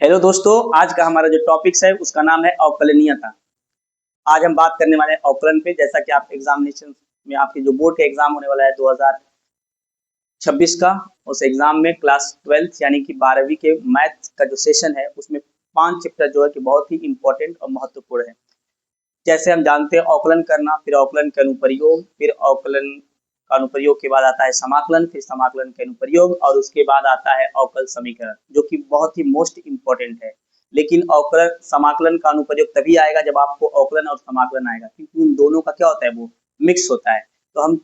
Hello दोस्तों, आज का हमारा जो टॉपिक्स है उसका नाम है अवकलनीयता। आज हम बात करने वाले हैं अवकलन पे। जैसा कि आप एग्जामिनेशन में आपके जो बोर्ड का एग्जाम होने वाला है 2026 का, उस एग्जाम में क्लास 12th यानी कि 12वीं के मैथ का जो सेशन है उसमें 5 चैप्टर जो है कि बहुत ही इंपॉर्टेंट और महत्वपूर्ण है। जैसे हम जानते हैं अवकलन करना, फिर अवकलन के अनुप्रयोग, फिर अवकलन का अनुप्रयोग के बाद आता है समाकलन, फिर समाकलन के अनुप्रयोग और उसके बाद आता है अवकल समीकरण, जो कि बहुत ही मोस्ट इंपॉर्टेंट है। लेकिन अवकलन समाकलन का अनुप्रयोग तभी आएगा जब आपको अवकलन और समाकलन आएगा, क्योंकि उन दोनों का क्या होता है, वो मिक्स होता है। तो हम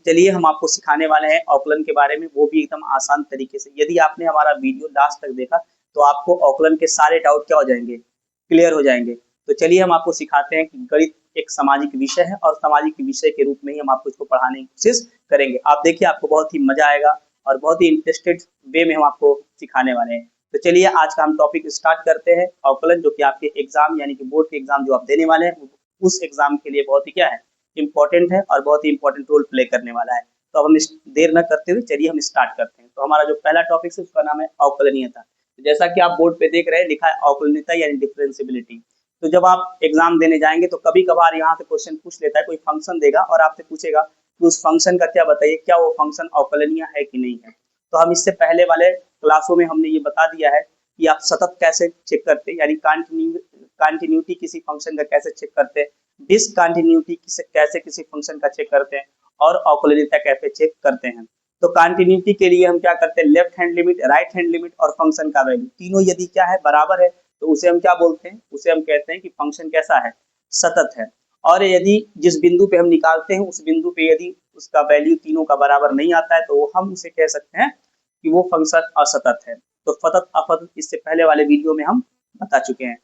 आपको सिखाने वाले हैं अवकलन के बारे में, वो भी एकदम आसान तरीके से। यदि आपने हमारा वीडियो लास्ट तक देखा तो आपको अवकलन के सारे डाउट क्या हो जाएंगे, क्लियर हो जाएंगे। तो चलिए हम आपको सिखाते हैं कि गणित एक सामाजिक विषय है और सामाजिक विषय के रूप में ही हम आपको इसको पढ़ाने की कोशिश करेंगे। आप देखिए, आपको बहुत ही मजा आएगा और बहुत ही इंटरेस्टेड वे में हम आपको सिखाने वाले हैं। तो चलिए आज का हम टॉपिक स्टार्ट करते हैं। अवकलन जो कि आपके एग्जाम यानी कि बोर्ड के एग्जाम जो आप देने वाले हैं उस एग्जाम के लिए बहुत ही क्या है, इंपॉर्टेंट है और बहुत ही इंपॉर्टेंट रोल प्ले करने वाला है। तो अब हम देर न करते हुए चलिए हम स्टार्ट करते हैं। तो हमारा जो पहला टॉपिक है उसका नाम है अवकलनीयता। जैसा कि आप बोर्ड पे देख रहे हैं, लिखा है अवकलनीयता यानी डिफरेंशियबिलिटी। तो जब आप एग्जाम देने जाएंगे तो कभी कभार यहाँ से क्वेश्चन पूछ लेता है, कोई फंक्शन देगा और आपसे पूछेगा कि उस फंक्शन का क्या बताइए, क्या वो फंक्शन अवकलनीय है कि नहीं है। तो हम इससे पहले वाले क्लासों में हमने ये बता दिया है कि आप सतत कैसे चेक करते हैं, यानी कंटिन्यूटी किसी फंक्शन का कैसे चेक करते हैं, डिसकंटिन्यूटी कैसे किसी फंक्शन का चेक करते हैं, और अवकलनीयता कैसे चेक करते हैं। तो कंटिन्यूटी के लिए हम क्या करते हैं, left hand limit, right hand limit और फंक्शन का वैल्यू तीनों यदि क्या है, बराबर है, तो उसे हम क्या बोलते हैं, उसे हम कहते हैं कि फंक्शन कैसा है, सतत है। और यदि जिस बिंदु पे हम निकालते हैं उस बिंदु पे यदि उसका वैल्यू तीनों का बराबर नहीं आता है तो हम उसे कह सकते हैं कि वो फंक्शन असतत है। तो सतत असतत इससे पहले वाले वीडियो में हम बता चुके हैं।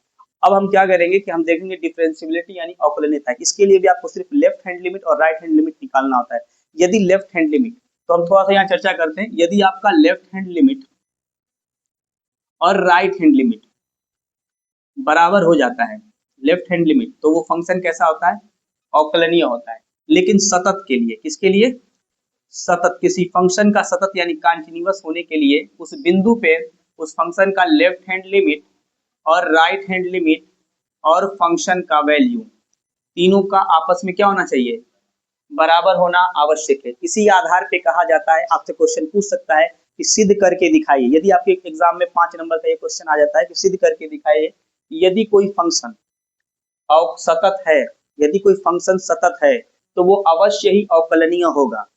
अब हम क्या करेंगे कि हम देखेंगे डिफरेंशियबिलिटी यानी अवकलनीयता। इसके लिए भी आपको सिर्फ लेफ्ट हैंड लिमिट और राइट हैंड लिमिट निकालना होता है। यदि लेफ्ट हैंड लिमिट, तो हम थोड़ा सा यहाँ चर्चा करते हैं। यदि आपका लेफ्ट हैंड लिमिट और राइट हैंड लिमिट बराबर हो जाता है, लेफ्ट हैंड लिमिट, तो वो फंक्शन कैसा होता है, अवकलनीय होता है। लेकिन सतत के लिए, किसके लिए, सतत, किसी फंक्शन का सतत यानी कंटीन्यूअस होने के लिए उस बिंदु पे उस फंक्शन का लेफ्ट हैंड लिमिट और राइट हैंड लिमिट और फंक्शन का वैल्यू तीनों का आपस में क्या होना चाहिए, बराबर होना आवश्यक है। इसी आधार पे कहा जाता है, आपसे क्वेश्चन पूछ सकता है कि सिद्ध करके दिखाइए। यदि आपके एग्जाम में 5 नंबर का ये क्वेश्चन आ जाता है कि सिद्ध करके दिखाइए यदि कोई फंक्शन और सतत है, यदि कोई फंक्शन सतत है तो वो अवश्य ही अवकलनीय होगा।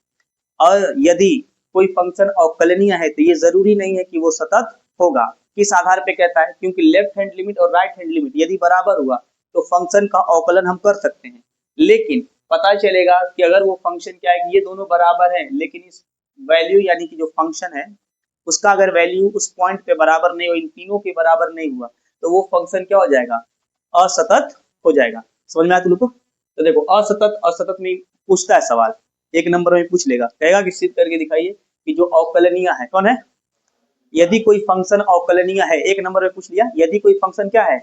और यदि कोई फंक्शन अवकलनीय है तो ये जरूरी नहीं है कि वो सतत होगा। किस आधार पे कहता है, क्योंकि लेफ्ट हैंड लिमिट और राइट हैंड लिमिट यदि बराबर हुआ तो फंक्शन का अवकलन हम कर सकते हैं। लेकिन पता चलेगा कि अगर वो फंक्शन क्या है कि ये दोनों बराबर हैं, लेकिन इस वैल्यू यानी कि जो फंक्शन है उसका अगर वैल्यू उस पॉइंट पे बराबर नहीं हो, इन तीनों के बराबर नहीं हुआ, तो वो फंक्शन क्या हो जाएगा, असतत हो जाएगा। समझ में आया तुम लोग को? तो देखो, असतत असतत में पूछता है सवाल, एक नंबर में पूछ लेगा, कहेगा कि सिद्ध करके दिखाइए कि जो अवकलनीय है, कौन है, यदि कोई फंक्शन अवकलनीय है, एक नंबर में पूछ लिया, यदि कोई फंक्शन क्या है,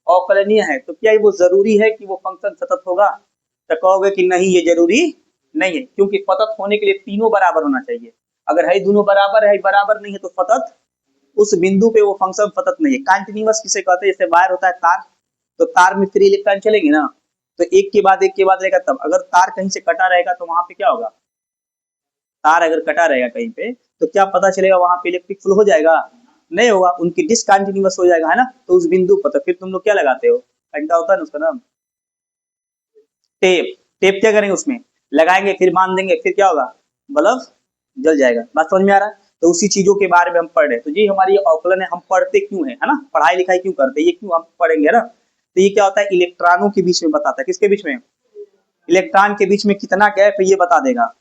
अवकलनीय है, तो क्या वो जरूरी है कि वो फंक्शन सतत होगा। तो कहोगे कि नहीं, ये जरूरी नहीं है, क्योंकि सतत होने के लिए तीनों बराबर होना चाहिए। अगर है दोनों बराबर है, बराबर नहीं है, तो सतत उस बिंदु पे वो फंक्शन सतत नहीं है। कंटिन्यूअस किसे कहते हैं, जैसे वायर होता है तार, तो तार में फ्री इलेक्ट्रॉन चलेंगे ना, तो एक के बाद एक के बाद रहेगा। तब अगर तार कहीं से कटा रहेगा तो वहां पे क्या होगा, तार अगर कटा रहेगा कहीं पे तो क्या पता चलेगा वहां पे इलेक्ट्रिक फ्लो हो जाएगा, नहीं होगा, उनकी डिसकंटिन्यूअस हो जाएगा, है ना। तो उस बिंदु पर तो फिर तुम लोग क्या लगाते हो, घंटा होता है ना उसका नाम, टेप। टेप क्या करेंगे, उसमें लगाएंगे, फिर बांध देंगे, फिर क्या होगा, बल्ब जल जाएगा। बात समझ में आ रहा है? तो उसी चीजों के बारे में हम पढ़ रहे हैं। तो ये हमारी अवकलन है, हम पढ़ते क्यों है ना, पढ़ाई लिखाई क्यों करते हैं, ये क्यों हम पढ़ेंगे ना। तो ये क्या होता है, इलेक्ट्रॉनों के बीच में बताता है, किसके बीच में, इलेक्ट्रॉन के बीच में कितना गैप है ये बता देगा।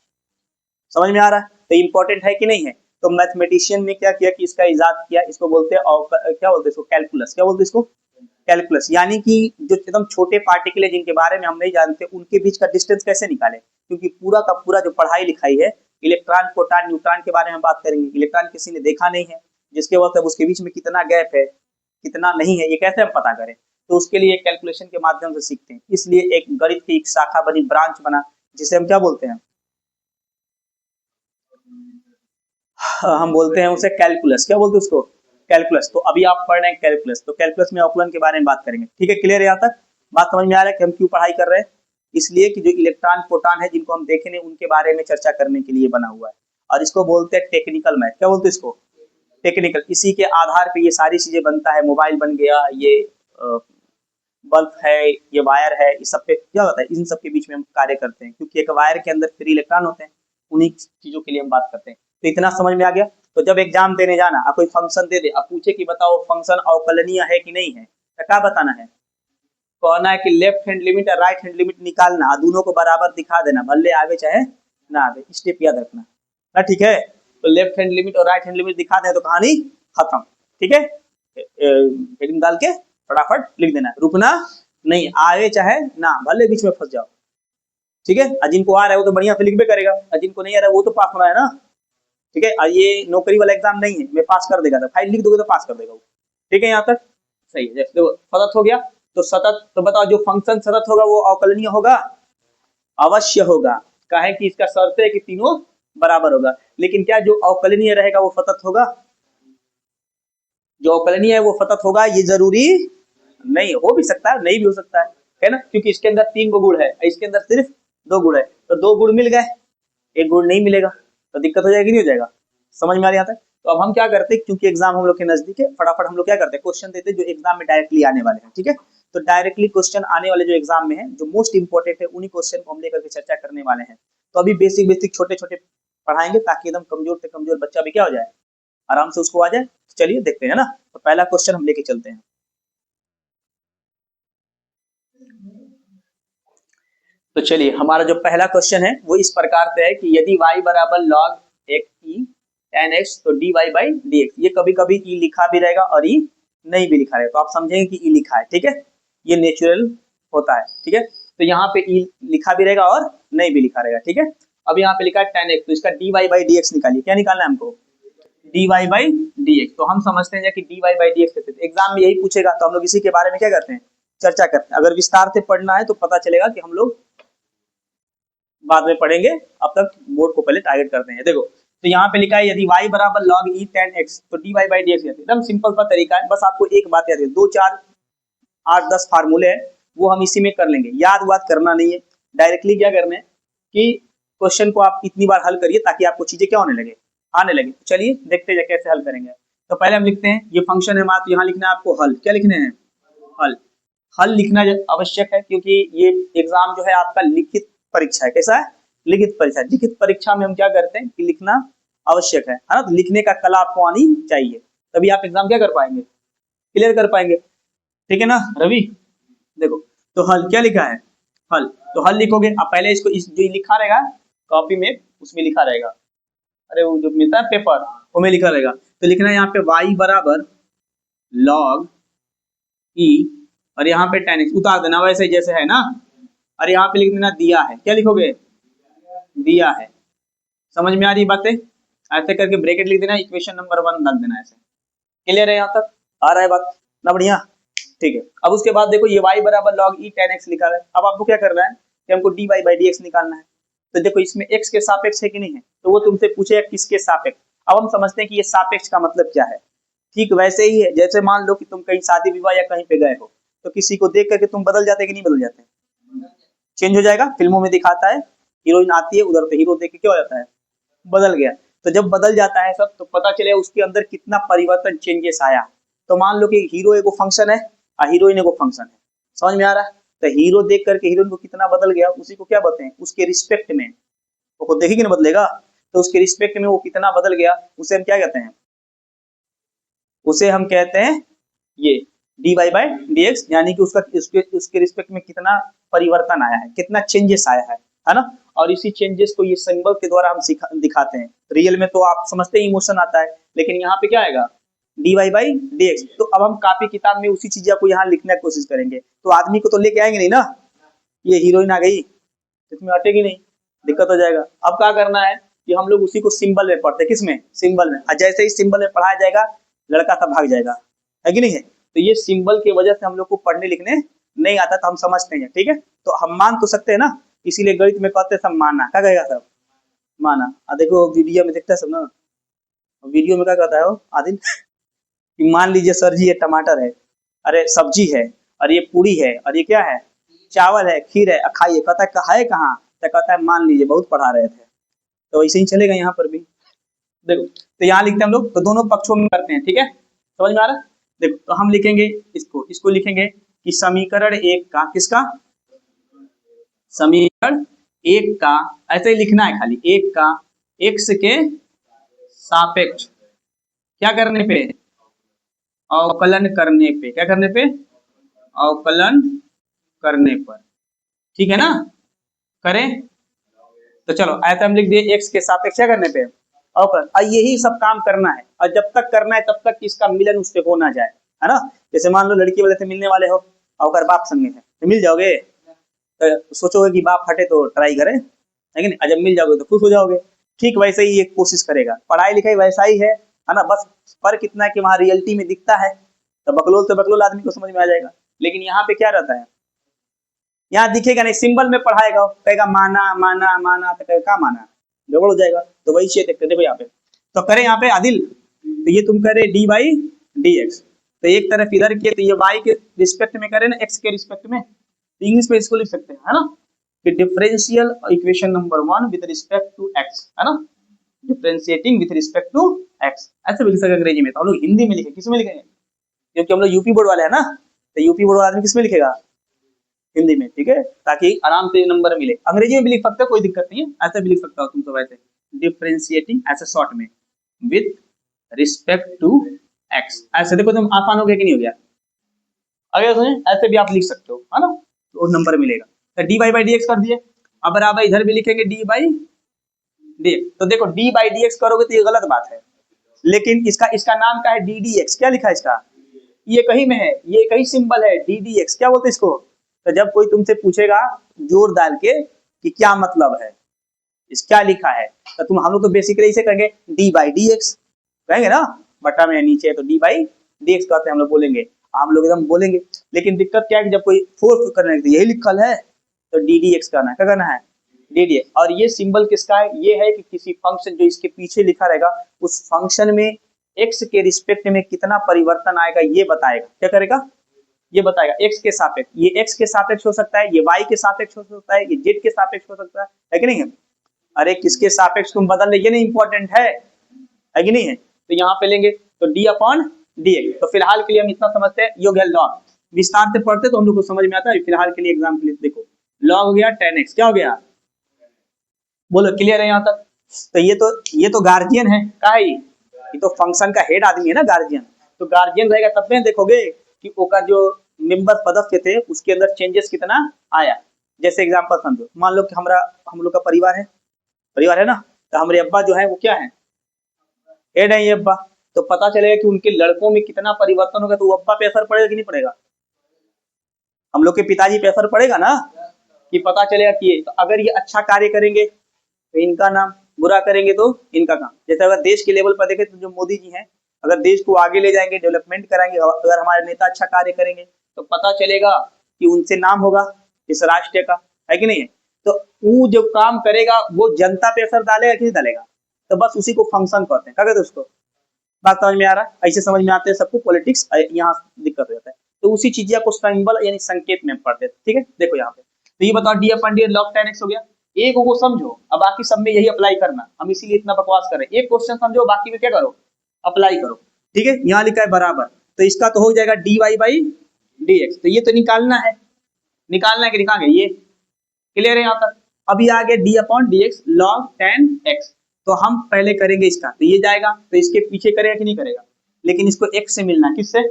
समझ में आ रहा है? तो इंपॉर्टेंट है कि नहीं है। तो मैथमेटिशियन ने क्या किया कि इसका इजाद किया, इसको बोलते हैं क्या बोलते हैं इसको, कैलकुलस। क्या बोलते हैं इसको, कैलकुलस। यानी कि जो एकदम छोटे पार्टिकल है जिनके बारे में हम नहीं जानते, उनके बीच का डिस्टेंस कैसे निकाले। क्योंकि पूरा का पूरा जो पढ़ाई लिखाई है, इलेक्ट्रॉन, प्रोटॉन, न्यूट्रॉन के बारे में बात करेंगे। इलेक्ट्रॉन किसी ने देखा नहीं है, जिसके वक्त उसके बीच में कितना गैप है, कितना नहीं है, ये कैसे हम पता करें। तो उसके लिए कैलकुलेशन के माध्यम से सीखते हैं। इसलिए एक गणित की एक शाखा बनी, ब्रांच बना, जिसे हम क्या बोलते हैं, हम बोलते हैं उसे कैलकुलस। क्या बोलते हैं उसको? कैलकुलस। तो अभी आप पढ़ रहे हैं कैलकुलस, तो कैलकुलस में अवकलन के बारे में बात करेंगे। ठीक है, क्लियर है? यहाँ तक बात समझ में आ रहा है कि हम क्यों पढ़ाई कर रहे हैं? इसलिए कि जो इलेक्ट्रॉन प्रोटॉन है जिनको हम देखे नहीं उनके बारे में चर्चा करने के लिए बना हुआ है। और इसको बोलते हैं टेक्निकल मैथ। क्या बोलते हैं इसको? टेक्निकल। इसी के आधार पे ये सारी चीजें बनता है। मोबाइल बन गया, ये बल्ब है, ये वायर है, इस सब पे क्या होता है, इन सब के बीच में हम कार्य करते हैं, क्योंकि एक वायर के अंदर फ्री इलेक्ट्रॉन होते हैं। उन्हीं चीजों के लिए हम बात करते हैं। तो इतना समझ में आ गया। तो जब एग्जाम देने जाना, आप कोई फंक्शन दे दे, आप पूछे कि बताओ फंक्शन अवकलनीय है कि नहीं है, तो क्या बताना है? कहना है कि लेफ्ट हैंड लिमिट और राइट हैंड लिमिट निकालना, दोनों को बराबर दिखा देना, भले आवे चाहे ना आवे। स्टेप याद रखना ना, ठीक है? तो लेफ्ट हैंड लिमिट और राइट हैंड लिमिट दिखा दें तो कहानी खत्म। ठीक है, हेडिंग डाल के फटाफट लिख देना, रुकना नहीं, आवे चाहे ना, भले बीच में फंस जाओ। ठीक है, और जिनको आ रहा है वो तो बढ़िया से लिख भी करेगा, और जिनको नहीं आ रहा है वो तो पास होना है ना। ठीक है, और ये नौकरी वाला एग्जाम नहीं है, मैं पास कर देगा, तो फाइल लिख दोगे तो पास कर देगा वो। ठीक है, यहाँ तक सही है। देखो सतत हो गया, तो सतत, तो बताओ जो फंक्शन सतत होगा वो अवकलनीय होगा? अवश्य होगा। काहे कि इसका शर्त है कि तीनों बराबर होगा। लेकिन क्या जो अवकलनीय रहेगा वो सतत होगा? जो अवकलनीय है वो सतत होगा, ये जरूरी नहीं। हो भी सकता है, नहीं भी हो सकता है ना? क्योंकि इसके अंदर 3 गुण है, इसके अंदर सिर्फ 2 गुण है, तो 2 गुण मिल गए, 1 गुण नहीं मिलेगा, तो दिक्कत हो जाएगी, नहीं हो जाएगा? समझ में आ रहा है? तो अब हम क्या करते हैं, क्योंकि एग्जाम हम लोग के नजदीक है, फटाफट हम लोग क्या करते हैं, क्वेश्चन देते हैं जो एग्जाम में डायरेक्टली आने वाले हैं। ठीक है, तो डायरेक्टली क्वेश्चन आने वाले जो एग्जाम में है, जो मोस्ट इंपोर्टेंट है, उन्हीं क्वेश्चन को हम लेकर के चर्चा करने वाले हैं। तो अभी बेसिक बेसिक छोटे छोटे पढ़ाएंगे, ताकि एकदम कमजोर से कमजोर बच्चा भी क्या हो जाए, आराम से उसको आ जाए। चलिए देखते हैं ना। तो पहला क्वेश्चन हम लेके चलते हैं। तो चलिए, हमारा जो पहला क्वेश्चन है वो इस प्रकार से है कि यदि y बराबर log x e tan x तो dy by dx। ये कभी कभी e लिखा भी रहेगा और e नहीं भी लिखा रहेगा, तो आप समझेंगे कि e लिखा है। ठीक है, ये नेचुरल होता है। ठीक है, तो यहाँ पे e लिखा भी रहेगा और नहीं भी लिखा रहेगा। ठीक है, अब यहाँ पे लिखा है tan x, तो इसका dy by dx निकालिए। क्या निकालना है हमको? dy by dx। तो हम समझते हैं कि dy by dx कैसे, एग्जाम में यही पूछेगा, तो हम लोग इसी के बारे में क्या करते हैं, चर्चा करते हैं। अगर विस्तार से पढ़ना है तो पता चलेगा कि हम लोग बाद में पढ़ेंगे, अब तक बोर्ड को पहले टारगेट करते हैं। देखो, तो यहाँ पे लिखा है यदि y बराबर log e tan x तो dy by dx। एकदम सिंपल सा तरीका है, बस आपको एक बात याद है, 2 4 8 10 फार्मूले हैं, वो हम इसी में कर लेंगे, याद वाद करना नहीं है। डायरेक्टली क्या करना है कि क्वेश्चन को आप इतनी बार हल करिए ताकि आपको चीजें क्या होने लगे, आने लगे। चलिए देखते हैं कैसे हल करेंगे। तो पहले हम लिखते हैं, ये फंक्शन है हमारा, तो यहाँ लिखना है आपको हल। क्या लिखने हैं? हल। हल लिखना आवश्यक है, क्योंकि ये एग्जाम जो है आपका लिखित परीक्षा है। कैसा है? लिखित परीक्षा। लिखित परीक्षा में हम क्या करते हैं कि लिखना आवश्यक है ना? तो लिखने का कला आपको आनी चाहिए, तभी आप एग्जाम क्या कर पाएंगे, क्लियर कर पाएंगे। ठीक है ना रवि? देखो, तो हल क्या लिखा है, हल। तो हल लिखोगे आप पहले, इसको इस जो लिखा रहेगा कॉपी में, उसमें लिखा रहेगा, अरे वो जो मिलता है पेपर, वो में लिखा रहेगा। तो लिखना है यहाँ पे y बराबर log e, और यहाँ पे tan x उतार देना वैसे जैसे है ना, और यहाँ पे लिख देना दिया है। क्या लिखोगे? दिया है। समझ में आ रही बातें? ऐसे करके ब्रैकेट लिख देना, इक्वेशन नंबर 1 डाल देना। ऐसे क्लियर है? यहाँ तक आ रहा है बात ना? बढ़िया। ठीक है, अब उसके बाद देखो, ये y बराबर log e tan x लिखा है। अब आपको क्या करना है कि हमको dy by dx निकालना है। तो देखो, इसमें x के सापेक्ष है कि नहीं है, तो वो तुमसे पूछेगा किसके सापेक्ष। अब हम समझते हैं कि ये सापेक्ष का मतलब क्या है। ठीक वैसे ही है, जैसे मान लो कि तुम कहीं शादी विवाह या कहीं पे गए हो, तो किसी को देख करके तुम बदल जाते कि नहीं बदल जाते? चेंज हो जाएगा। फिल्मों में दिखाता है, हीरोइन आती है उधर, तो हीरो देख के क्या हो जाता है, बदल गया। तो जब बदल जाता है सब, तो पता चले उसके अंदर कितना परिवर्तन, चेंजेस आया। तो मान लो कि हीरो एगो फंक्शन है और हीरोइन एगो फंक्शन है। समझ में आ रहा है? तो हीरो देख करके हीरोइन को कितना बदल गया, उसी को क्या बोलते हैं, उसके रिस्पेक्ट में, वो खुद देखेगी ना बदलेगा, तो उसके रिस्पेक्ट में वो कितना बदल गया, उसे हम क्या कहते हैं, उसे हम कहते हैं ये dy by dx, यानी कि उसका उसके रिस्पेक्ट में कितना परिवर्तन आया है, कितना चेंजेस आया है ना? और इसी चेंजेस को ये सिंबल के द्वारा हम दिखाते हैं। रियल में तो आप समझते हैं इमोशन आता है, लेकिन यहाँ पे क्या आएगा, dy by dx। तो अब हम कॉपी किताब में उसी चीज को यहाँ लिखने की कोशिश करेंगे, तो आदमी को तो लेके आएंगे नहीं ना, ये हीरोइन आ गई, इसमें हटेगी नहीं, दिक्कत हो जाएगा। अब क्या करना है कि हम लोग उसी को सिंबल में पढ़ते हैं। किसमें? सिंबल में। जैसे ही सिंबल में पढ़ाया जाएगा, लड़का सब भाग जाएगा, है कि नहीं है? तो ये सिंबल की वजह से हम लोग को पढ़ने लिखने नहीं आता, तो हम समझते हैं। ठीक है, तो हम मान तो सकते हैं ना, इसीलिए गणित में कहते हैं सब माना। क्या कहेगा सब? माना। देखो वीडियो में देखते हैं सब ना, वीडियो में क्या कहता है वो आदिल कि मान लीजिए सर जी ये टमाटर है, अरे सब्जी है, और ये पूरी है, और ये क्या है, चावल है, खीर है, खाइए। कहता है कहाँ, तो कहता है मान लीजिए, बहुत पढ़ा रहे थे। तो वैसे ही चलेगा यहाँ पर भी। देखो तो यहाँ लिखते हैं हम लोग, तो दोनों पक्षों में करते हैं, ठीक है, समझ में आ रहा है। देखो तो हम लिखेंगे इसको लिखेंगे कि समीकरण एक का, किसका, समीकरण एक का, ऐसे ही लिखना है खाली, एक का एक्स के सापेक्ष क्या करने पे, अवकलन करने पे, क्या करने पे, अवकलन करने पर, ठीक है ना, करें। तो चलो ऐसे हम लिख दिए एक्स के सापेक्ष क्या करने पे, अवकलन। और यही सब काम करना है, और जब तक करना है तब तक इसका मिलन उससे हो ना जाए, है ना। जैसे मान लो लड़की वाले से मिलने वाले हो, और अगर बाप संगे है तो मिल जाओगे, तो सोचोगे कि बाप हटे तो ट्राई करें, है कि नहीं, जब मिल जाओगे तो खुश हो जाओगे। ठीक वैसे ही ये कोशिश करेगा, पढ़ाई लिखाई वैसा ही है ना, बस फर्क इतना है कि वहां रियलिटी में दिखता है, तो बकलोल से बकलोल आदमी को समझ में आ जाएगा। लेकिन यहाँ पे क्या रहता है, यहाँ दिखेगा नहीं, सिंबल में पढ़ाएगा, कहेगा माना माना माना, तो कहेगा माना, गड़बड़ हो जाएगा। तो वही चीज देखते देखो यहाँ पे, तो करें यहाँ पे आदिल, तो ये तुम करे डी बाई डी एक्स, तो एक तरफ इधर के, तो ये वाई के रिस्पेक्ट में करे ना, एक्स के रिस्पेक्ट में, तो इंग्लिश में इसको लिख सकते हैं, है ना, कि differential equation number 1 with respect to x, है ना, differentiating with respect to x, ऐसे भी लिख सकते अंग्रेजी में। तो हम लोग हिंदी में लिखे, किसमें लिखेंगे, क्योंकि हम लोग यूपी बोर्ड वाले हैं ना, तो यूपी बोर्ड वाला आदमी किसमें लिखेगा, हिंदी में, ठीक है, ताकि आराम से नंबर मिले। अंग्रेजी में भी लिख सकते हो, कोई दिक्कत नहीं है, ऐसे भी लिख सकता हो तुम सब, ऐसे डिफरेंशिएटिंग ऐसे शॉर्ट में विद रिस्पेक्ट टू एक्स, ऐसे देखो तुम, आसान हो गया कि नहीं हो गया, अगर सुने ऐसे भी आप लिख सकते हो, है ना, तो नंबर मिलेगा। तो डी बाई डी एक्स कर दिए, अब बराबर इधर भी लिखेंगे डी बाई डी एक्स। तो देखो डी बाई डी एक्स करोगे तो ये गलत बात है, लेकिन इसका नाम क्या है, डी डी एक्स, क्या लिखा है इसका, ये कहीं में है, ये कहीं सिंबल है, डी डी एक्स, क्या बोलते हैं इसको। तो जब कोई तुमसे पूछेगा जोर डाल के कि क्या मतलब है, इस क्या लिखा है, तो तुम, हम लोग तो बेसिकली इसे कहेंगे डी बाई डी एक्स, कहेंगे ना, बटा में नीचे, तो डी बाई डी एक्स कहते हैं, हम लोग बोलेंगे, हम लोग एकदम बोलेंगे। लेकिन दिक्कत क्या है कि जब कोई फोर्स करने लगता है, यही लिखल है, तो डी डी एक्स करना है, क्या करना है, डी डी एक्स। और ये सिंबल किसका है, ये है कि किसी फंक्शन जो इसके पीछे लिखा रहेगा, उस फंक्शन में एक्स के रिस्पेक्ट में कितना परिवर्तन आएगा ये बताएगा, क्या करेगा, ये बताएगा एक्स के सापेक्ष, ये एक्स के सापेक्ष हो सकता है, ये वाई के सापेक्ष हो सकता है, ये जेड के सापेक्ष हो सकता है कि नहीं है। अरे किसके सापेक्ष तुम बदल ले, ये नहीं इंपॉर्टेंट है कि नहीं है। तो यहाँ पे लेंगे तो डी अपॉन डी एक्स। तो फिलहाल के लिए हम इतना समझते हैं, ये हो गया लॉग, विस्तार से पढ़ते तो हम लोग को समझ में आता है। फिलहाल के लिए एग्जाम के लिए देखो, लॉग हो गया 10x, क्या हो गया, बोलो क्लियर है यहाँ तक। तो ये तो गार्जियन है, का है ये तो फंक्शन का हेड आदमी है ना गार्जियन। तो गार्जियन रहेगा तब में देखोगे कि ओका जो मेंबर सदस्य थे उसके अंदर चेंजेस कितना आया। जैसे एग्जांपल समझो, मान लो कि हम लोग का परिवार है ना, तो हमारे अब्बा जो है वो क्या है, हेड है ये अब्बा। तो पता चलेगा कि उनके लड़कों में कितना परिवर्तन होगा, तो वो अब्बा पे असर पड़ेगा कि नहीं पड़ेगा, हम लोग के पिताजी पे असर पड़ेगा ना, कि पता चलेगा कि तो अगर ये अच्छा कार्य करेंगे तो इनका नाम, बुरा करेंगे तो इनका काम। जैसे अगर देश के लेवल पर देखें तो जो मोदी जी हैं, अगर देश को आगे ले जाएंगे, डेवलपमेंट कराएंगे, अगर हमारे नेता अच्छा कार्य करेंगे तो पता चलेगा कि उनसे नाम होगा इस राष्ट्र का, है कि नहीं है। तो वो जो काम करेगा वो जनता पे असर डालेगा कि नहीं डालेगा, तो बस उसी को फंक्शन कहते हैं, क्या कहते हैं उसको। बात समझ में आ रहा है, ऐसे समझ में आते हैं सबको, पॉलिटिक्स यहाँ दिक्कत हो जाता है। तो उसी चीज को सिंबल यानी संकेत में पढ़ते हैं, ठीक है। देखो यहाँ पे तो ये बताओ डी अपन डी लॉग 10x हो गया, एक को समझो, अब बाकी सब में यही अप्लाई करना, हम इसीलिए इतना बकवास कर रहे हैं। एक क्वेश्चन समझो, बाकी में क्या करो, अप्लाई करो, ठीक है। यहाँ लिखा है बराबर, तो इसका तो हो जाएगा d y by d x. तो ये तो निकालना है कि दिखाएंगे, ये क्लियर है यहाँ तक। अभी आगे D upon D x log 10x, तो हम पहले करेंगे इसका, तो ये जाएगा, तो इसके पीछे करेगा कि नहीं करेगा, लेकिन इसको x से मिलना, किससे,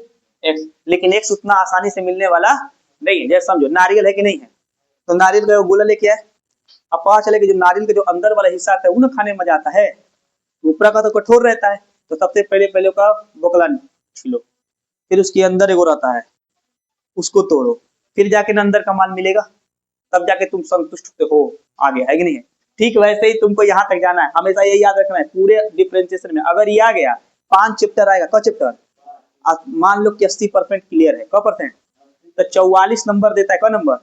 x। लेकिन x उतना आसानी से मिलने वाला नहीं है। जैसे समझो नारियल है कि नहीं है, तो नारियल का गोला लेके आए, अब पता चले कि जो नारियल का जो अंदर वाला हिस्सा आता है वो ना खाने में मजा आता है, ऊपर का तो कठोर रहता है। तो सबसे पहले का बोकला छीलो, फिर उसके अंदर एगो रहता है, उसको तोड़ो, फिर जाके ना अंदर का माल मिलेगा, तब जाके तुम संतुष्ट हो आगे, है कि नहीं है। ठीक वैसे ही तुमको यहाँ तक जाना है, हमेशा ये याद रखना है पूरे डिफरेंशिएशन में। अगर ये आ गया 5 चैप्टर आएगा, क चैप्टर, मान लो कि 80% क्लियर है, क परसेंट, तो 44 नंबर देता है, क नंबर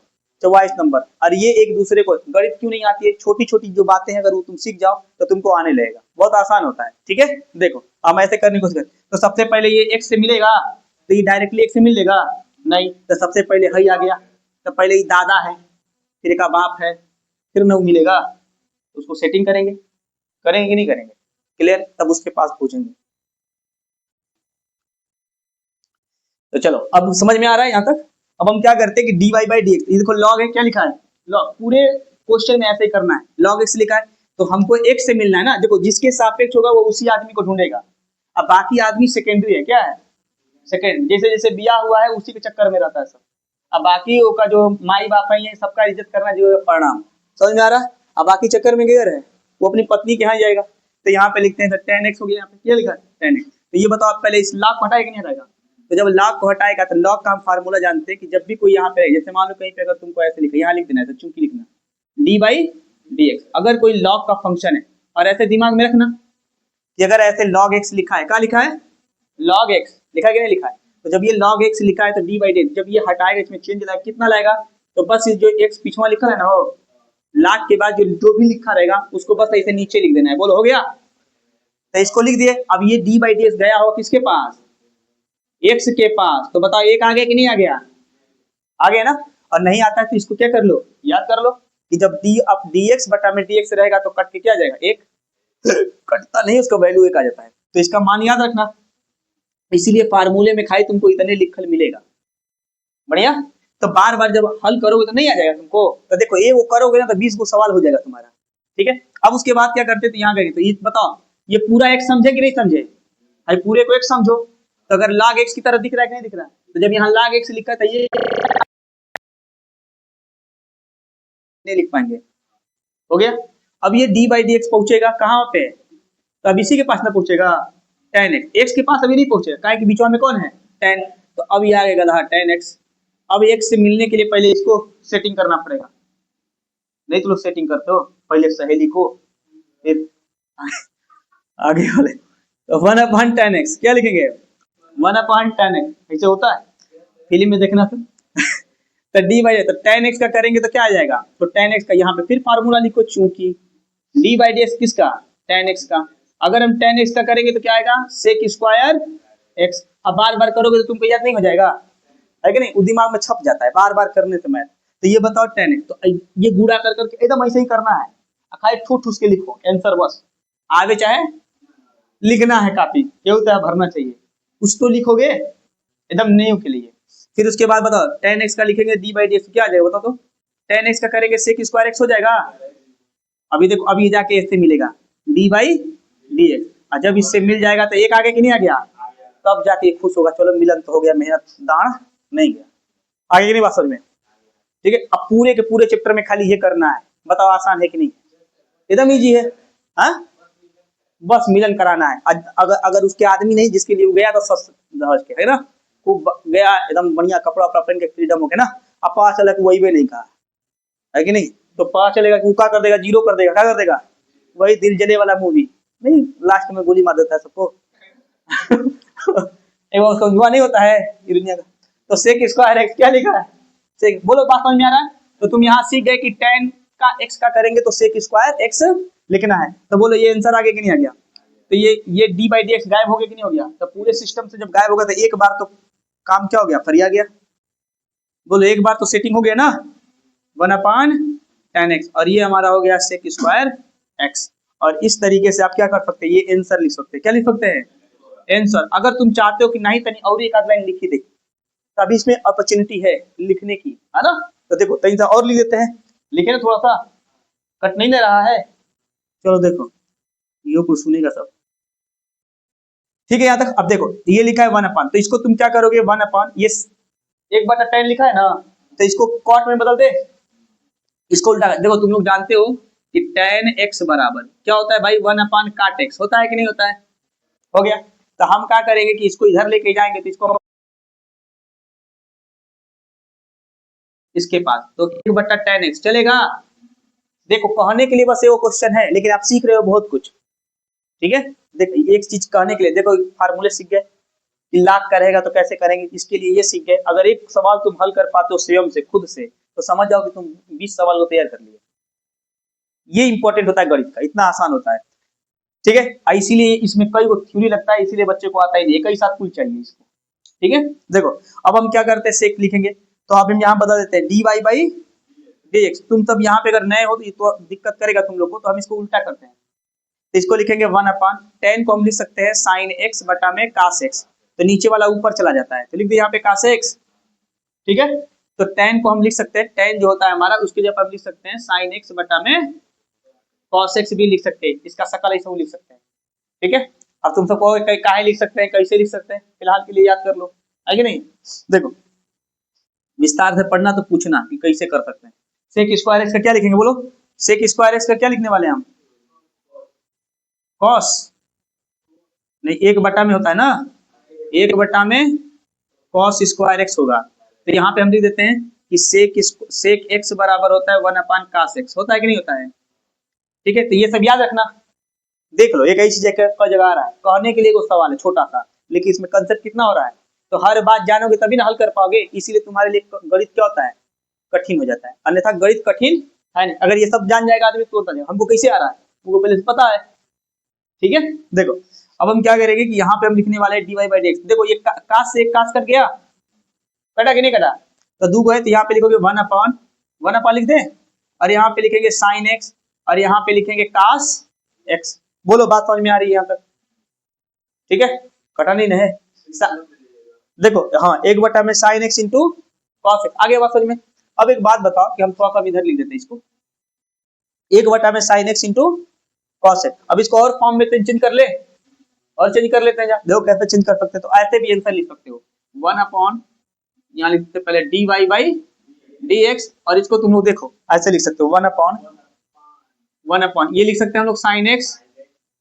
44 नंबर। और ये एक दूसरे को, गणित क्यों नहीं आती है, छोटी छोटी जो बातें हैं अगर वो तुम सीख जाओ तो तुमको आने लगेगा, बहुत आसान होता है। ठीक है, देखो हम ऐसे करने की कोशिश करें। तो सबसे पहले ये x से मिलेगा, तो ये डायरेक्टली x से मिलेगा नहीं, तो सबसे पहले हई आ गया, तो पहले ये दादा है, फिर एक बाप है, फिर न मिलेगा, तो उसको सेटिंग करेंगे, करेंगे कि नहीं करेंगे, क्लियर, तब उसके पास पूछेंगे। तो चलो अब समझ में आ रहा है यहाँ तक। अब हम क्या करते हैं कि dy बाई डी एक्स, देखो log है, क्या लिखा है log, पूरे क्वेश्चन में ऐसे ही करना है, log x लिखा है तो हमको x से मिलना है ना, देखो जिसके सापेक्ष होगा वो उसी आदमी को ढूंढेगा, अब बाकी आदमी सेकेंडरी है, क्या है सेकेंड, जैसे जैसे बिया हुआ है उसी के चक्कर में रहता है सब, अब बाकी का जो माई बाप है ये सबका इज्जत करना जो परिणाम, समझ में आ रहा है। अब बाकी चक्कर में गया है वो अपनी पत्नी के यहाँ जाएगा, तो यहाँ पे लिखते हैं tan x हो गया, यहाँ पे क्या लिखा है tan x, तो ये बताओ आप पहले इस log को हटाएगा नहीं हटाएगा, तो जब log को हटाएगा तो log का हम फार्मूला जानते हैं कि जब भी कोई यहाँ पे, जैसे मान लो कहीं पे अगर तुमको ऐसे लिखा, यहाँ लिख देना है तो चूंकि लिखना डी बाई डी एक्स, अगर कोई log का फंक्शन है, और ऐसे दिमाग में रखना कि अगर ऐसे log x लिखा है, क्या लिखा है log x लिखा है कि नहीं लिखा है, तो जब ये log x लिखा है तो डी बाई डी, जब ये हटाएगा इसमें चेंज लाएगा, कितना लाएगा, तो बस जो x पिछवा लिखा है ना हो लाख के बाद जो भी लिखा रहेगा उसको बस ऐसे नीचे लिख देना है, बोलो हो गया, तो इसको लिख दिए। अब ये डी बाई डी एक्स गया हो किसके पास, x के पास, तो बताओ एक आ गया कि नहीं आ गया, आ गया ना, और नहीं आता है तो इसको क्या कर लो, याद कर लो कि जब d अब dx बटा में dx रहेगा तो कट के क्या आ जाएगा, एक कटता नहीं, उसका वैल्यू एक आ जाता है, तो इसका मान याद रखना, इसीलिए फार्मूले में खाली तुमको इतने लिखल मिलेगा, बढ़िया। तो बार बार जब हल करोगे तो नहीं आ जाएगा तुमको, तो देखो ये वो करोगे ना तो 20 को सवाल हो जाएगा तुम्हारा, ठीक है। अब उसके बाद क्या करते थे, यहाँ गए तो ये बताओ ये पूरा एक समझे कि नहीं समझे, भाई पूरे को एक समझो, तो अगर log x की तरह दिख रहा है कि नहीं दिख रहा है, तो जब यहाँ log x लिखा है तो ये नहीं लिख पाएंगे, हो गया। अब ये d बाई डी एक्स पहुंचेगा कहाँ पे, तो अब इसी के पास ना पहुंचेगा tan x, x के पास अभी नहीं पहुंचेगा, काहे कि बीच में कौन है tan, तो अब ये आ गया tan x, अब x से मिलने के लिए पहले इसको सेटिंग करना पड़ेगा, नहीं तो लोग सेटिंग करते हो पहले सहेली को फिर आगे वाले, तो 1 tan x क्या लिखेंगे 1 tan x, ऐसे होता है फिल्म में देखना तो डी बाई, तो tan x का करेंगे तो क्या आ जाएगा, तो tan x का यहाँ पे फिर फार्मूला लिखो, चूंकि डी बाई डी एक्स किसका tan x का, अगर हम tan x का करेंगे तो क्या आएगा sec स्क्वायर x, अब बार बार करोगे तो तुमको याद नहीं हो जाएगा, है कि नहीं, वो दिमाग में छप जाता है बार बार करने से मैथ। तो ये बताओ tan x, तो ये गुणा कर करके एकदम ऐसे ही करना है, खाली ठूस ठूस के लिखो आंसर, बस आगे चाहे लिखना है, काफी ये होता है भरना चाहिए, कुछ तो लिखोगे एकदम न्यू के लिए। फिर उसके बाद बताओ tan x का लिखेंगे डी बाई डी एक्स, क्या आ जाएगा बताओ, तो tan x का करेंगे sec स्क्वायर x हो जाएगा, अभी देखो अभी जाके इससे मिलेगा डी बाई डी एक्स, और जब इससे मिल जाएगा तो एक आगे कि नहीं आ गया, तब जाके खुश होगा, चलो मिलन तो हो गया, मेहनत दाण नहीं गया, आगे की नहीं बात समझ में, ठीक है। अब पूरे के पूरे चैप्टर में खाली ये करना है, बताओ आसान है कि नहीं, एकदम इजी है, हाँ बस मिलन कराना है, अगर अगर उसके आदमी नहीं जिसके लिए वो गया तो सस के है ना, खूब गया एकदम बढ़िया कपड़ा वपड़ा पहन के फ्रीडम हो गया ना, अब पता चला कि वही भी नहीं कहा, है कि नहीं, तो पता चलेगा कि वो क्या कर देगा, जीरो कर देगा, क्या कर देगा, वही दिल जले वाला मूवी नहीं, लास्ट में गोली मार देता है सबको वो समझवा नहीं होता है ये दुनिया का। तो सेक स्क्वायर एक्स क्या लिखा है, सेक, बोलो बात समझ में आ रहा है, तो तुम यहाँ सीख गए कि tan का x का करेंगे तो सेक स्क्वायर x लिखना है, तो बोलो ये आंसर आगे कि नहीं आ गया, तो ये डी बाई डी एक्स गायब हो गया कि नहीं हो गया, तो पूरे सिस्टम से जब गायब हो गया तो एक बार तो काम क्या हो गया, फरिया गया, बोलो एक बार तो सेटिंग हो गया ना 1 tan x, और ये हमारा हो गया सेक स्क्वायर x, और इस तरीके से आप क्या कर सकते हैं, ये आंसर लिख सकते हैं, क्या लिख सकते हैं आंसर। अगर तुम चाहते हो कि नहीं तनी और एक आध लाइन लिखी दे, तभी इसमें अपॉर्चुनिटी है लिखने की, है ना, तो देखो तनी सा और लिख देते हैं, लिखे ना थोड़ा सा, कट नहीं ले रहा है, चलो देखो ये कुछ सुनेगा सब, ठीक है यहाँ तक। अब देखो ये लिखा है 1 तो इसको तुम क्या करोगे 1 ये 1/10 लिखा है ना, तो इसको कॉट में बदल दे, इसको उल्टा, देखो तुम लोग जानते हो कि tan x बराबर क्या होता है भाई 1 काट x होता है कि नहीं होता है, हो गया। तो हम क्या करेंगे कि इसको इधर लेके जाएंगे, तो इसको इसके पास, तो 1/tan x चलेगा, देखो कहने के लिए बस वो क्वेश्चन है, लेकिन आप सीख रहे हो बहुत कुछ, ठीक है। देखो एक चीज कहने के लिए, देखो फार्मूले सीख गए कि लाख का रहेगा तो कैसे करेंगे, इसके लिए ये सीख गए, अगर एक सवाल तुम हल कर पाते हो स्वयं से खुद से तो समझ जाओ कि तुम 20 सवाल को तैयार कर लिए। ये इंपॉर्टेंट होता है गणित का, इतना आसान होता है, ठीक है। इसीलिए इसमें कई को थ्योरी लगता है, इसीलिए बच्चे को आता ही नहीं, एक ही साथ कुल चाहिए इसको, ठीक है। देखो अब हम क्या करते हैं, सेक लिखेंगे तो अब हम यहाँ बता देते हैं dy बाई dx। तुम तब यहाँ पे अगर नए हो तो ये तो दिक्कत करेगा तुम लोग को, तो हम इसको उल्टा करते हैं, तो इसको लिखेंगे 1/10 को हम लिख सकते हैं साइन एक्स बटा में कास एक्स, तो नीचे वाला ऊपर चला जाता है, तो लिख दिया यहाँ पे कास एक्स, ठीक है। तो 10 को हम लिख सकते हैं, 10 जो होता है हमारा उसके जगह हम लिख सकते हैं साइन एक्स बटा में कॉस एक्स भी लिख सकते हैं, इसका शकल ऐसा लिख सकते हैं, ठीक है। अब तुम सबको काहे लिख सकते हैं, कैसे लिख सकते हैं, फिलहाल के लिए याद कर लो, है कि नहीं। देखो विस्तार से पढ़ना तो पूछना कि कैसे कर सकते हैं। सेक स्क्वायर एक्स का क्या लिखेंगे, बोलो सेक स्क्वायर एक्स का क्या लिखने वाले हैं हम, कॉस नहीं, 1/में होता है ना, 1/में कॉस स्क्वायर एक्स होगा, तो यहाँ पे हम लिख देते हैं कि सेक एक्स बराबर होता है 1/cos एक्स, होता है कि नहीं होता है, ठीक है। तो ये सब याद रखना, देख लो एक ऐसी जगह आ रहा है, कहने के लिए वो सवाल है छोटा सा, लेकिन इसमें कंसेप्ट कितना हो रहा है, तो हर बात जानोगे तभी ना हल कर पाओगे, इसीलिए तुम्हारे लिए गणित क्या होता है, कठिन हो जाता है, अन्यथा गणित कठिन है नहीं। अगर ये सब जान जाएगा आदमी तो हमको कैसे आ रहा है, हमको पहले से पता है, ठीक है। देखो अब हम क्या करेंगे कि यहाँ पे हम लिखने वाले हैं dy बाई dx। देखो ये कास से एक कास कट गया, कटा कि नहीं कटा, तो दो है, तो यहाँ पे लिखोगे 1/1 लिख दे, और यहाँ पे लिखेंगे साइन एक्स, और यहाँ पे लिखेंगे कास एक्स। बोलो बात समझ में आ रही है यहाँ तक, ठीक है, कटा नहीं है। देखो हाँ 1 में sine x into cos x, आगे बात समझ में। अब एक बात बताओ कि हम थोड़ा सा इधर लिख देते हैं इसको, 1 में sine x into cos x. अब इसको और फॉर्म में चेंज कर ले, और चेंज कर लेते हैं, देखो कैसे चेंज कर सकते हैं, तो ऐसे भी आंसर लिख सकते हो 1 यहाँ लिखते पहले dy बाई dx, और इसको तुम लोग देखो ऐसे लिख सकते हो 1/1 ये लिख सकते हैं हम लोग sine x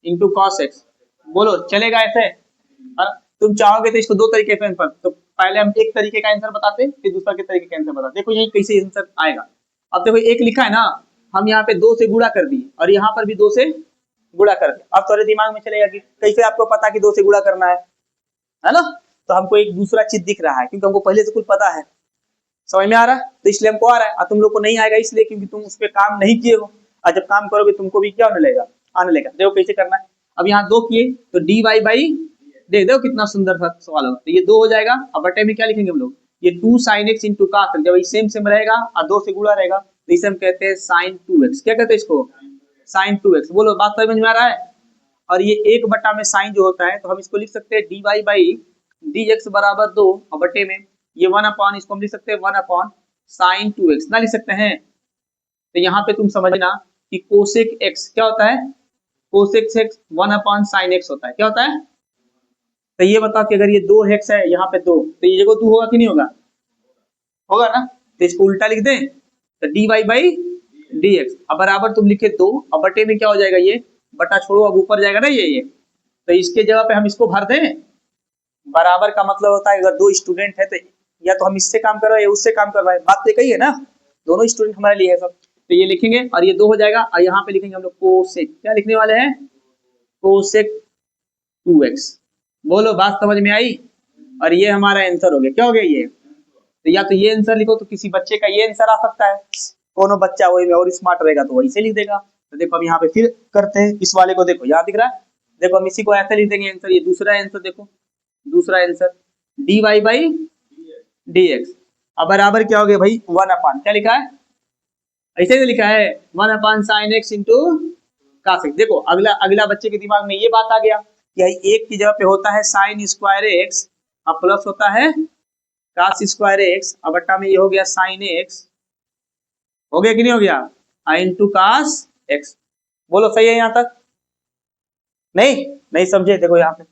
into cos x. बोलो चलेगा ऐसे, और तुम चाहोगे तो इसको दो तरीके से आंसर, तो पहले हम एक तरीके का आंसर बताते फिर दूसरा के तरीके का आंसर बताते, देखो यही कैसे आंसर आएगा। अब देखो एक लिखा है ना, हम यहाँ पे 2 से गुणा कर दिए, और यहाँ पर भी 2 से गुणा कर दिया। अब तुम्हारे दिमाग में चलेगा कि कैसे आपको पता कि 2 से गुणा करना है ना, तो हमको एक दूसरा चीज दिख रहा है, क्योंकि हमको पहले से कुछ पता है, समझ में आ रहा है, तो इसलिए हमको आ रहा है, और तुम लोग को नहीं आएगा इसलिए क्योंकि तुम उस पर काम नहीं किए हो, और जब काम करोगे तुमको भी क्या होने लगेगा, आने लगेगा। देखो कैसे करना है, अब यहाँ 2 किए तो dy बाई देख दो कितना सुंदर सा सवाल होगा, तो ये 2 हो जाएगा। अब बटे में क्या लिखेंगे हम लोग, ये 2 sin x इंटू कास, जब ये सेम रहेगा और 2 से गुणा रहेगा तो इसे हम कहते हैं sin 2x। क्या कहते हैं इसको, sin 2x। बोलो बात समझ में आ रहा है। और ये 1 में साइन जो होता है तो हम इसको लिख सकते हैं dy बाई dx बराबर 2, और बटे में ये 1/, इसको हम लिख सकते हैं 1/sin 2x, ना लिख सकते हैं। तो यहाँ पे तुम समझना कि कोसेक x क्या होता है, कोसेक x 1/sin x होता है, क्या होता है। तो ये बताओ कि अगर ये 2 x है यहाँ पे 2, तो ये जगह 2 होगा कि नहीं होगा, होगा ना, तो इसको उल्टा लिख दें, तो dy बाई dx, अब बराबर तुम लिखे 2, और बटे में क्या हो जाएगा, ये बटा छोड़ो अब ऊपर जाएगा ना ये, तो इसके जगह पे हम इसको भर दें। बराबर का मतलब होता है अगर 2 स्टूडेंट है तो या तो हम इससे काम कर रहे हैं या उससे काम कर रहे हैं, बात तो कही है ना, दोनों स्टूडेंट हमारे लिए है सब। तो ये लिखेंगे और ये 2 हो जाएगा, और यहाँ पे लिखेंगे हम लोग कोसेक, क्या लिखने वाले हैं, कोसेक 2x। बोलो बात समझ में आई। और ये हमारा आंसर हो गया, क्या हो गया ये, तो या तो ये आंसर लिखो, तो किसी बच्चे का ये आंसर आ सकता है, कोनो बच्चा वही में और स्मार्ट रहेगा तो वही से लिख देगा। तो देखो अब यहाँ पे फिर करते हैं इस वाले को, देखो यहाँ दिख रहा है, देखो हम इसी को ऐसे लिख देंगे आंसर, ये दूसरा आंसर देखो, दूसरा आंसर dy बाई dx, अब बराबर क्या हो गया भाई 1/, क्या लिखा है, ऐसे ही लिखा है 1/sin x into cos x। देखो अगला बच्चे के दिमाग में ये बात आ गया कि एक की जगह पे होता है साइन स्क्वायर एक्स, और प्लस होता है cos स्क्वायर एक्स, और बट्टा में ये हो गया साइन एक्स, हो गया कि नहीं हो गया, इंटू cos x। बोलो सही है यहाँ तक, नहीं समझे, देखो यहाँ पे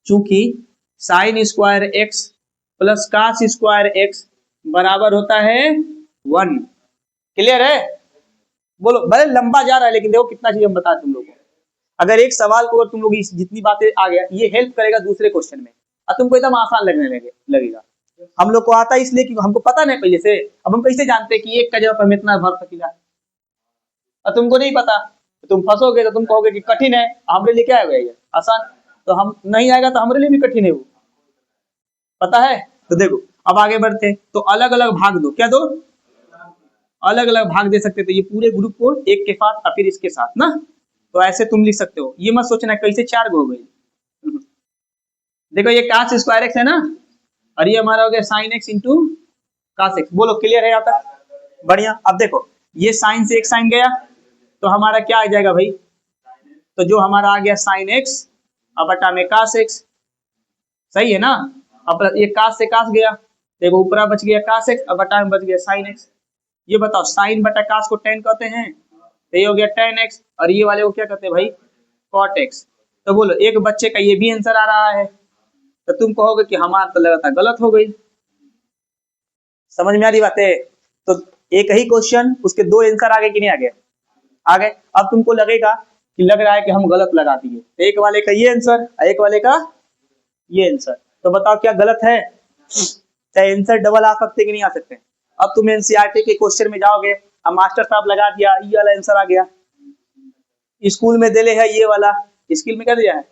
चूंकि sine square x plus cos square x बराबर होता है 1, क्लियर है। बोलो भले लंबा जा रहा है लेकिन देखो कितना चीज हम बता तुम लोगों को, अगर एक सवाल को अगर तुम लोग जितनी बातें आ गया ये हेल्प करेगा दूसरे क्वेश्चन में, और तुमको एकदम आसान लगने लगेगा। हम लोग को आता है इसलिए क्योंकि हमको पता नहीं पहले से, अब हम कैसे जानते हैं कि एक का जवाब हम इतना भर सकेगा, और तुमको नहीं पता तो तुम फंसोगे, तो तुम कहोगे कि कठिन है, हमारे लिए क्या है ये आसान, तो हम नहीं आएगा तो हमारे लिए भी कठिन है वो, पता है। तो देखो अब आगे बढ़ते हैं, तो अलग अलग भाग दो, क्या दो, अलग अलग भाग दे सकते थे, ये पूरे ग्रुप को एक के साथ और फिर इसके साथ ना, तो ऐसे तुम लिख सकते हो। ये मत सोचना कैसे 4 हो गई। देखो ये cos स्क्वायर एक्स है ना, और ये हमारा हो गया sin x into cos x। बोलो क्लियर है यहाँ तक? बढ़िया। अब देखो ये साइन से एक साइन गया तो हमारा क्या आ जाएगा भाई, तो जो हमारा आ गया sin x अब बटा में cos x, सही है ना। अब ये cos से cos गया, देखो ऊपर बच गया cos x, अब बटा में बच गया sin x। ये बताओ साइन बटा cos को tan कहते हैं, तो ये हो गया tan x, और ये वाले को क्या कहते हैं भाई, cot x। तो बोलो एक बच्चे का ये भी आंसर आ रहा है, तो तुम कहोगे कि हमारा तो लगातार गलत हो गई। समझ में आ रही बात है? तो एक ही क्वेश्चन उसके 2 आंसर आगे कि नहीं आगे? आ गए। अब तुमको लगेगा कि लग रहा है कि हम गलत लगा दिए, एक वाले का ये आंसर एक वाले का ये आंसर, तो बताओ क्या गलत है? चाहे आंसर डबल आ सकते कि नहीं आ सकते? अब तुम एनसीईआरटी के क्वेश्चन में जाओगे, अब मास्टर साहब लगा दिया ये वाला आंसर आ गया, स्कूल में दिले है ये वाला, स्कूल में क्या दिया है,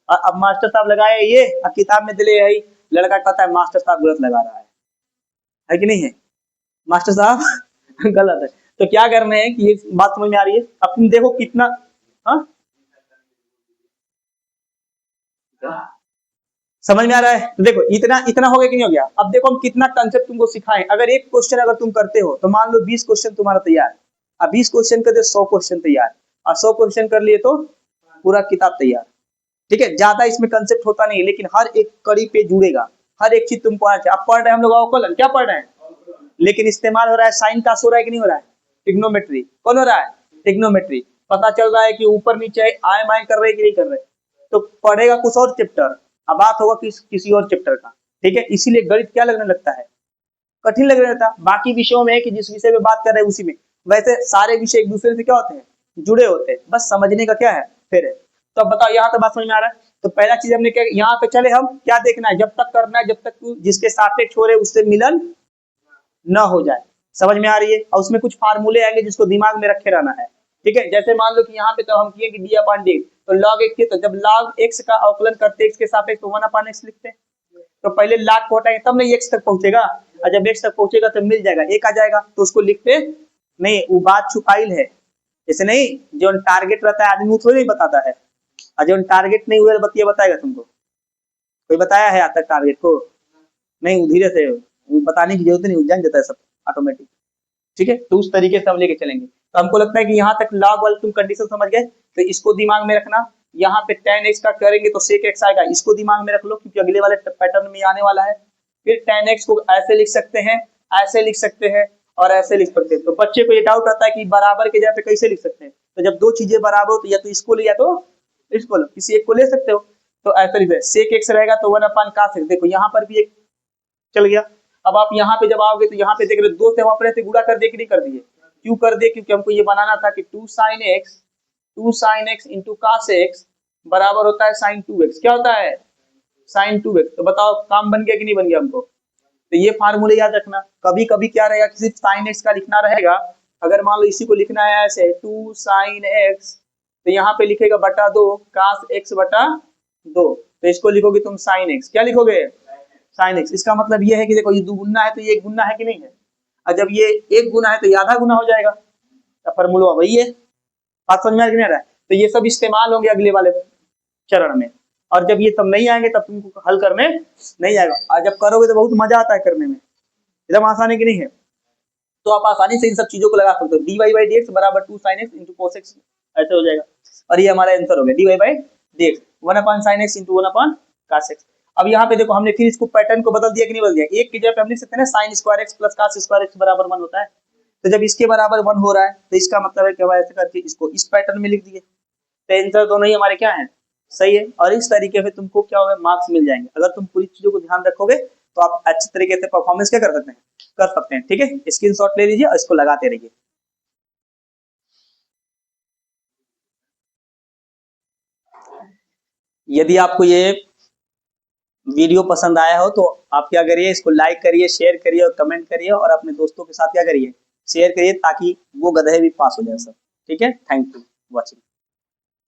अब मास्टर साहब लगाए ये, अब किताब में दिले है, लड़का कहता है मास्टर साहब गलत लगा रहा है कि नहीं है? मास्टर साहब गलत है। तो क्या करना है कि ये बात समझ में आ रही है? अब तुम देखो कितना, हाँ समझ में आ रहा है? तो देखो इतना इतना हो गया कि नहीं हो गया? अब देखो हम कितना कंसेप्ट तुमको सिखाएं। अगर एक क्वेश्चन अगर तुम करते हो तो मान लो 20 क्वेश्चन तुम्हारा तैयार, अब 20 क्वेश्चन कर दे 100 क्वेश्चन तैयार, और 100 क्वेश्चन कर लिए तो पूरा किताब तैयार। ठीक है, ज्यादा इसमें कंसेप्ट होता नहीं, लेकिन हर एक कड़ी पे जुड़ेगा, हर एक चीज तुमको आना चाहिए। आप पढ़ रहे हैं हम लोग अवकलन, क्या पढ़ रहे हैं, लेकिन इस्तेमाल हो रहा है साइन का, हो रहा है कि नहीं हो रहा है? ट्रिग्नोमेट्री कौन हो रहा है? ट्रिग्नोमेट्री। पता चल रहा है कि ऊपर नीचे आए माए कर रहे कि नहीं कर रहे, तो पढ़ेगा कुछ और चैप्टर, अब बात होगा किसी और चैप्टर का। ठीक है, इसीलिए गणित क्या लगने लगता है, कठिन लगने लगता है। बाकी विषयों में कि जिस विषय में बात कर रहे हैं उसी में, वैसे सारे विषय एक दूसरे से क्या होते हैं, जुड़े होते हैं, बस समझने का क्या है फिर है। तो अब बताओ यहाँ तक बात समझ में आ रहा है? तो पहला चीज हमने क्या, यहाँ पे चले हम क्या देखना है, जब तक करना है जब तक तू जिसके सापेक्ष हो रहे उससे मिलन न हो जाए। समझ में आ रही है? और उसमें कुछ फार्मूले आएंगे जिसको दिमाग में रखे रहना है। ठीक है, जैसे मान लो कि यहाँ पे तो हम किए कि डी अपॉन डी, तो log x के, तो जब log x का अवकलन करते x के सापेक्ष तो 1 अपॉन x लिखते हैं, तो पहले log को हटाएंगे तब नहीं x तक पहुंचेगा, और जब x तक पहुंचेगा तो मिल जाएगा, एक आ जाएगा, तो उसको लिखते नहीं, वो बात छुपाइल है, जैसे नहीं जो टारगेट रहता है आदमी वो थोड़ी नहीं बताता है, और जो टारगेट नहीं हुआ बतिया बताएगा तुमको, कोई बताया है आज तक टारगेट को? नहीं, धीरे से बताने की जरूरत नहीं, जान जाता है सब ऑटोमेटिक। ठीक है, तो उस तरीके से हम लेके चलेंगे। तो हमको लगता है कि यहाँ तक log वाली तुम कंडीशन समझ गए, तो इसको दिमाग में रखना। यहाँ पे tan x का करेंगे तो sec x आएगा, इसको दिमाग में रख लो क्योंकि अगले वाले पैटर्न में आने वाला है। फिर tan x को ऐसे लिख सकते हैं, ऐसे लिख सकते हैं और ऐसे लिख सकते हैं। तो बच्चे को ये डाउट आता है कि बराबर के जगह पे कैसे लिख सकते हैं, तो जब दो चीजें बराबर हो तो या तो इसको ले या तो इसको लो, किसी एक को ले सकते हो। तो ऐसे लिख sec x रहेगा तो 1 अपॉन cos x, देखो यहाँ पर भी एक चल गया। अब आप यहाँ पे जब आओगे तो यहाँ पे देख रहे दो से हम अपने से गुणा कर दिए कि नहीं कर दिए? क्यों कर दिए? क्योंकि हमको ये बनाना था कि 2 sin x into cos x बराबर होता है sin 2x। क्या होता है? sin 2x। तो बताओ काम बन गया कि नहीं बन गया हमको? तो ये फार्मूले याद रखना। कभी कभी क्या रहेगा कि सिर्फ sin x का लिखना रहेगा, अगर मान लो इसी को लिखना है ऐसे 2 sin x, तो यहाँ पे लिखेगा बटा 2 cos x बटा 2, तो इसको लिखोगे तुम sin x, क्या लिखोगे? sin x। इसका मतलब ये है कि देखो ये 2 गुना है तो ये 1 गुना है कि नहीं है, और जब ये 1 गुना है तो ये आधा गुना हो जाएगा, तो फॉर्मूला वही है। बात समझ में आ रहा है? तो ये सब इस्तेमाल होंगे अगले वाले चरण में, और जब ये सब नहीं आएंगे तब तुमको हल करने नहीं आएगा, और जब करोगे तो बहुत मजा आता है करने में, एकदम आसानी की नहीं है। तो आप आसानी से इन सब चीजों को लगा सकते हो, dy बाई dx बराबर 2 sin x into cos x, ऐसे हो जाएगा, और ये हमारा आंसर हो गया dy by dx 1 upon sin x into 1 upon cos x। अब यहाँ पे देखो हमने फिर इसको पैटर्न को बदल दिया कि नहीं बदल दिया, एक की जगह पे हम लिख सकते हैं ना sin square x plus cos square x बराबर 1 होता है, तो जब इसके बराबर 1 हो रहा है तो इसका मतलब है कि हम ऐसे करके इसको इस पैटर्न में लिख दिए, तो आंसर दोनों ही हमारे क्या हैं, सही है। और इस तरीके से तुमको क्या होगा, मार्क्स मिल जाएंगे। अगर तुम पूरी चीजों को ध्यान रखोगे तो आप अच्छे तरीके से परफॉर्मेंस क्या कर सकते हैं, कर सकते हैं। ठीक है, स्क्रीनशॉट ले लीजिए और इसको लगाते रहिए। यदि आपको ये वीडियो पसंद आया हो तो आप क्या करिए, इसको लाइक करिए, शेयर करिए और कमेंट करिए, और अपने दोस्तों के साथ क्या करिए, शेयर करिए, ताकि वो गधे भी पास हो जाए सब। ठीक है, थैंक यू वॉचिंग।